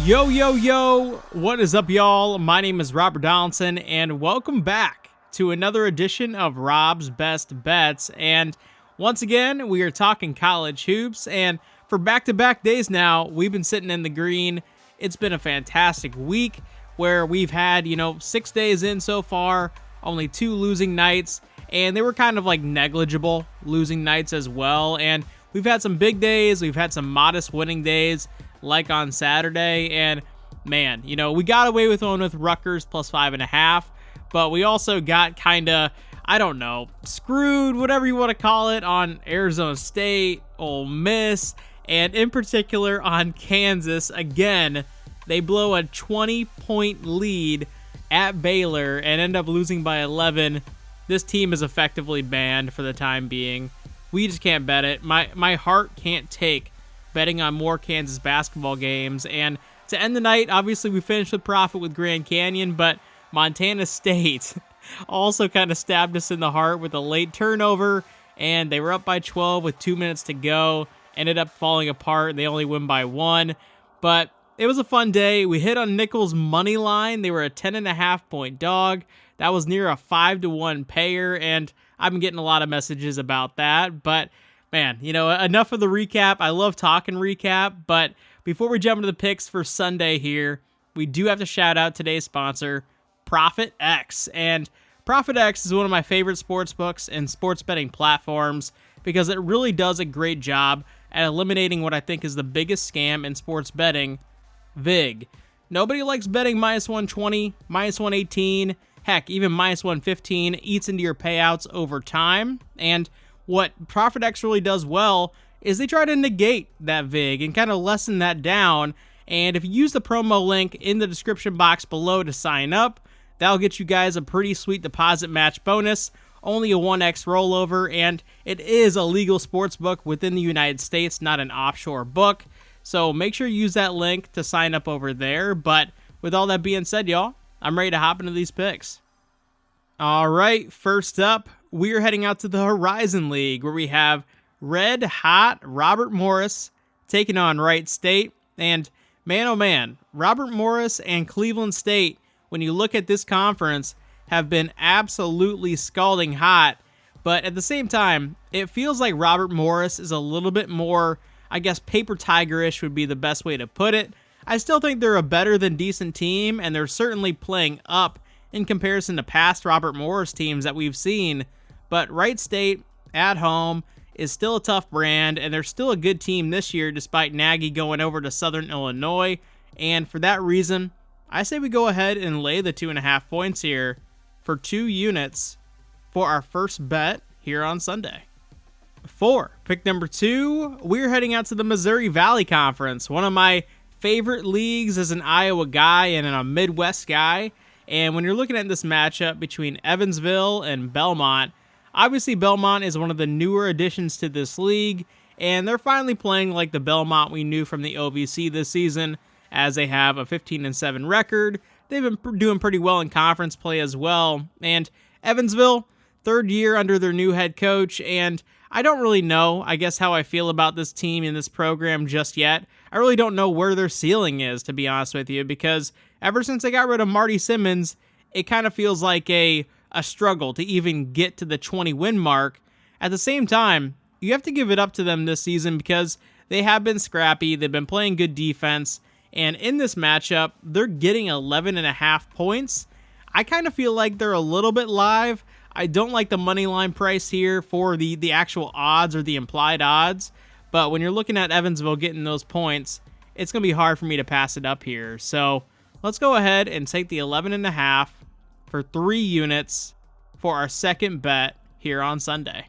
Yo, what is up, y'all? My name is Rob Donaldson, and welcome back to another edition of Rob's Best Bets. And once again, we are talking college hoops, and for back-to-back days now, we've been sitting in the green. It's been a fantastic week where we've had, 6 days in so far, only 2 losing nights, and they were kind of like negligible losing nights as well. And we've had some big days, we've had some modest winning days, like on Saturday, and man, we got away with one with Rutgers plus 5.5, but we also got kind of, screwed, whatever you want to call it, on Arizona State, Ole Miss, and in particular on Kansas. Again, they blow a 20-point lead at Baylor and end up losing by 11. This team is effectively banned for the time being. We just can't bet it. My heart can't take betting on more Kansas basketball games. And to end the night, obviously we finished with profit with Grand Canyon, but Montana State also kind of stabbed us in the heart with a late turnover, and they were up by 12 with 2 minutes to go. Ended up falling apart. They only win by 1, but it was a fun day. We hit on Nichols' money line. They were a 10.5-point dog. That was near a 5-1 payer, and I've been getting a lot of messages about that, but man, enough of the recap. I love talking recap, but before we jump into the picks for Sunday here, we do have to shout out today's sponsor, ProphetX. And ProphetX is one of my favorite sports books and sports betting platforms because it really does a great job at eliminating what I think is the biggest scam in sports betting, VIG. Nobody likes betting minus 120, minus 118, heck, even minus 115 eats into your payouts over time. And what ProphetX really does well is they try to negate that VIG and kind of lessen that down. And if you use the promo link in the description box below to sign up, that'll get you guys a pretty sweet deposit match bonus, only a 1x rollover, and it is a legal sports book within the United States, not an offshore book. So make sure you use that link to sign up over there. But with all that being said, y'all, I'm ready to hop into these picks. All right, first up, we're heading out to the Horizon League, where we have red hot Robert Morris taking on Wright State. And man, oh man, Robert Morris and Cleveland State, when you look at this conference, have been absolutely scalding hot. But at the same time, it feels like Robert Morris is a little bit more, paper tiger-ish would be the best way to put it. I still think they're a better than decent team, and they're certainly playing up in comparison to past Robert Morris teams that we've seen. But Wright State, at home, is still a tough brand, and they're still a good team this year despite Nagy going over to Southern Illinois. And for that reason, I say we go ahead and lay the 2.5 points here for 2 units for our first bet here on Sunday. For pick number 2, we're heading out to the Missouri Valley Conference, one of my favorite leagues as an Iowa guy and a Midwest guy. And when you're looking at this matchup between Evansville and Belmont, obviously Belmont is one of the newer additions to this league, and they're finally playing like the Belmont we knew from the OVC this season, as they have a 15-7 record. They've been doing pretty well in conference play as well. And Evansville, 3rd year under their new head coach, and I don't really know, how I feel about this team and this program just yet. I really don't know where their ceiling is, to be honest with you, because ever since they got rid of Marty Simmons, it kind of feels like a struggle to even get to the 20-win mark. At the same time, you have to give it up to them this season because they have been scrappy, they've been playing good defense, and in this matchup, they're getting 11.5 points. I kind of feel like they're a little bit live. I don't like the money line price here for the actual odds or the implied odds, but when you're looking at Evansville getting those points, it's going to be hard for me to pass it up here. So let's go ahead and take the 11.5 for 3 units for our second bet here on Sunday.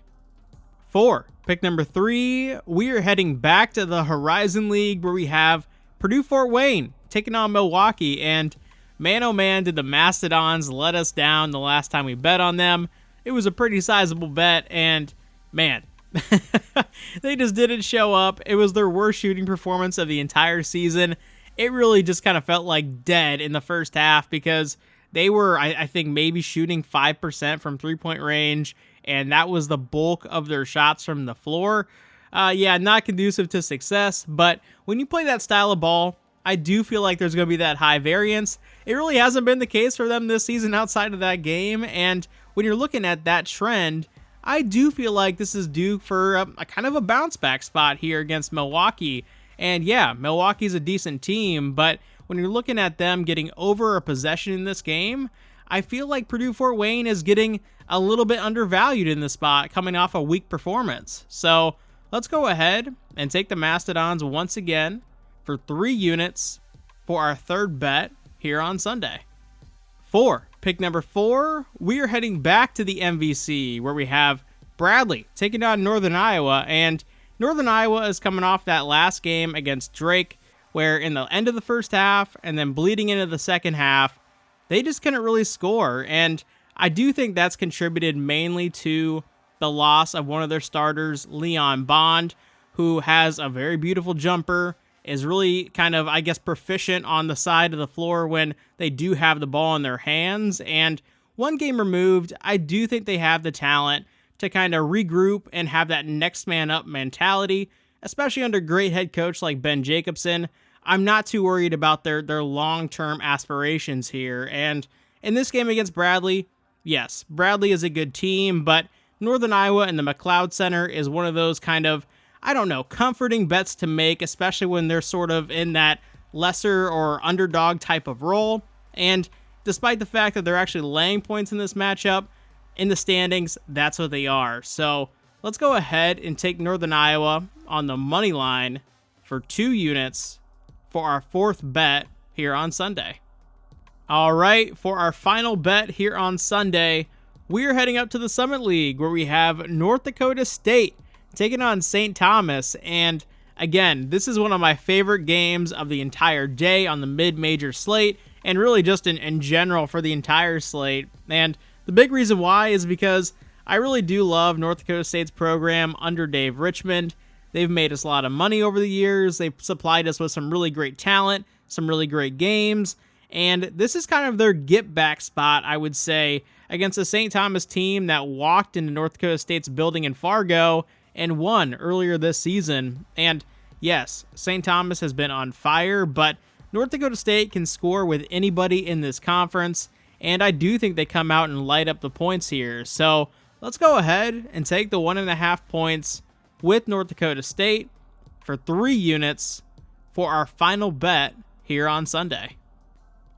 For pick number 3, we are heading back to the Horizon League, where we have Purdue Fort Wayne taking on Milwaukee. And man, oh man, did the Mastodons let us down the last time we bet on them. It was a pretty sizable bet, and man, they just didn't show up. It was their worst shooting performance of the entire season. It really just kind of felt like dead in the first half because they were, I think, maybe shooting 5% from three-point range, and that was the bulk of their shots from the floor. Not conducive to success, but when you play that style of ball I do feel like there's going to be that high variance. It really hasn't been the case for them this season outside of that game. And when you're looking at that trend, I do feel like this is due for a kind of a bounce back spot here against Milwaukee. And yeah, Milwaukee's a decent team, but when you're looking at them getting over a possession in this game, I feel like Purdue Fort Wayne is getting a little bit undervalued in this spot coming off a weak performance. So let's go ahead and take the Mastodons once again for 3 units for our third bet here on Sunday. For pick number 4, we are heading back to the MVC where we have Bradley taking on Northern Iowa, and Northern Iowa is coming off that last game against Drake where in the end of the first half and then bleeding into the second half, they just couldn't really score, and I do think that's contributed mainly to the loss of one of their starters, Leon Bond, who has a very beautiful jumper, is really kind of, I guess, proficient on the side of the floor when they do have the ball in their hands. And one game removed, I do think they have the talent to kind of regroup and have that next man up mentality, especially under great head coach like Ben Jacobson. I'm not too worried about their long-term aspirations here. And in this game against Bradley, yes, Bradley is a good team, but Northern Iowa and the McLeod Center is one of those kind of, I don't know, comforting bets to make, especially when they're sort of in that lesser or underdog type of role. And despite the fact that they're actually laying points in this matchup, in the standings, that's what they are. So let's go ahead and take Northern Iowa on the money line for 2 units for our fourth bet here on Sunday. All right, for our final bet here on Sunday, we're heading up to the Summit League where we have North Dakota State taking on St. Thomas. And again, this is one of my favorite games of the entire day on the mid-major slate, and really just in general for the entire slate. And the big reason why is because I really do love North Dakota State's program under Dave Richmond. They've made us a lot of money over the years. They've supplied us with some really great talent, some really great games, and this is kind of their get-back spot, I would say, against a St. Thomas team that walked into North Dakota State's building in Fargo and won earlier this season. And yes, St. Thomas has been on fire, but North Dakota State can score with anybody in this conference, and I do think they come out and light up the points here. So let's go ahead and take the 1.5 points with North Dakota State for 3 units for our final bet here on Sunday.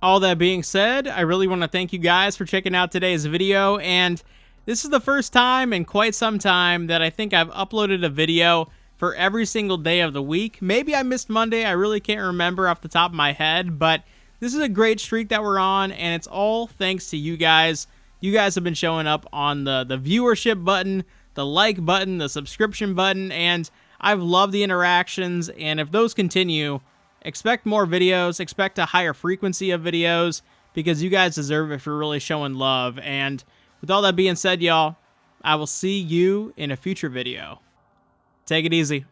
All that being said, I really want to thank you guys for checking out today's video, and this is the first time in quite some time that I think I've uploaded a video for every single day of the week. Maybe I missed Monday, I really can't remember off the top of my head, but this is a great streak that we're on, and it's all thanks to you guys. You guys have been showing up on the viewership button, the like button, the subscription button, and I've loved the interactions, and if those continue, expect more videos, expect a higher frequency of videos, because you guys deserve it for really showing love. And with all that being said, y'all, I will see you in a future video. Take it easy.